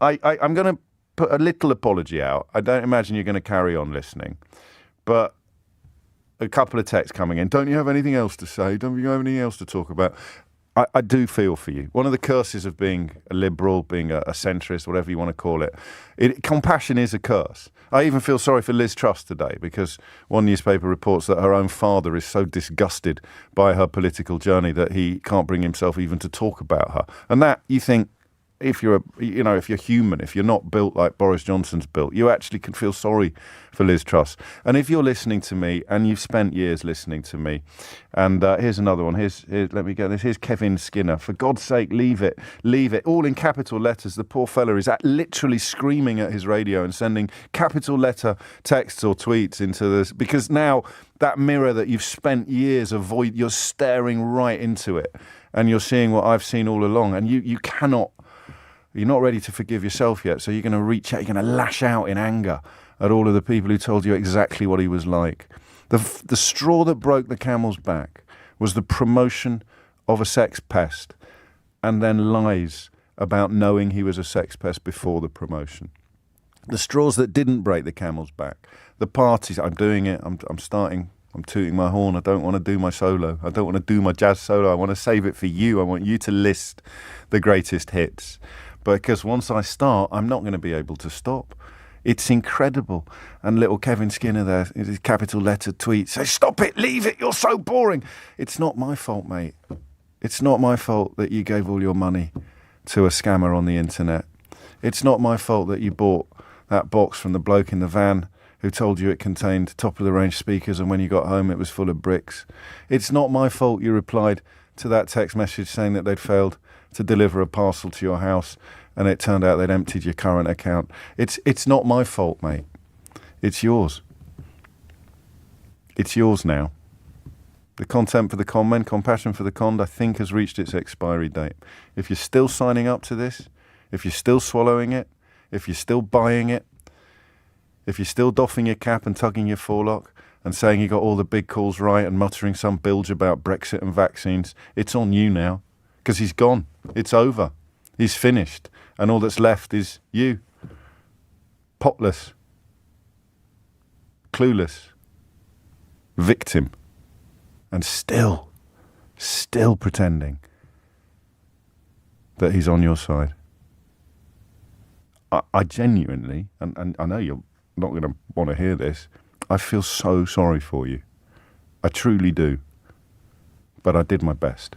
I'm going to put a little apology out. I don't imagine you're going to carry on listening, but a couple of texts coming in. Don't you have anything else to say? Don't you have anything else to talk about? I do feel for you. One of the curses of being a liberal, being a centrist, whatever you want to call it, compassion is a curse. I even feel sorry for Liz Truss today, because one newspaper reports that her own father is so disgusted by her political journey that he can't bring himself even to talk about her. And that, you think, if you're human, if you're not built like Boris Johnson's built, you actually can feel sorry for Liz Truss. And if you're listening to me, and you've spent years listening to me, and here's another one. Here's let me get this. Here's Kevin Skinner. For God's sake, leave it, all in capital letters. The poor fella is literally screaming at his radio and sending capital letter texts or tweets into this, because now that mirror that you've spent years avoid, you're staring right into it, and you're seeing what I've seen all along, and you cannot. You're not ready to forgive yourself yet, so you're going to reach out, you're going to lash out in anger at all of the people who told you exactly what he was like. The straw that broke the camel's back was the promotion of a sex pest, and then lies about knowing he was a sex pest before the promotion. The straws that didn't break the camel's back, the parties, I'm doing it, I'm tooting my horn, I don't want to do my solo, I don't want to do my jazz solo, I want to save it for you, I want you to list the greatest hits. Because once I start, I'm not going to be able to stop. It's incredible. And little Kevin Skinner there, his capital letter tweet says, "Stop it, leave it, you're so boring." It's not my fault, mate. It's not my fault that you gave all your money to a scammer on the internet. It's not my fault that you bought that box from the bloke in the van who told you it contained top-of-the-range speakers, and when you got home it was full of bricks. It's not my fault you replied to that text message saying that they'd failed to deliver a parcel to your house, and it turned out they'd emptied your current account. It's not my fault, mate. It's yours. It's yours now. The content for the con men, compassion for the conned, I think has reached its expiry date. If you're still signing up to this, if you're still swallowing it, if you're still buying it, if you're still doffing your cap and tugging your forelock and saying you got all the big calls right and muttering some bilge about Brexit and vaccines, it's on you now. Because he's gone. It's over. He's finished. And all that's left is you. Potless. Clueless. Victim. And still pretending that he's on your side. I genuinely, and I know you're not going to want to hear this, I feel so sorry for you. I truly do. But I did my best.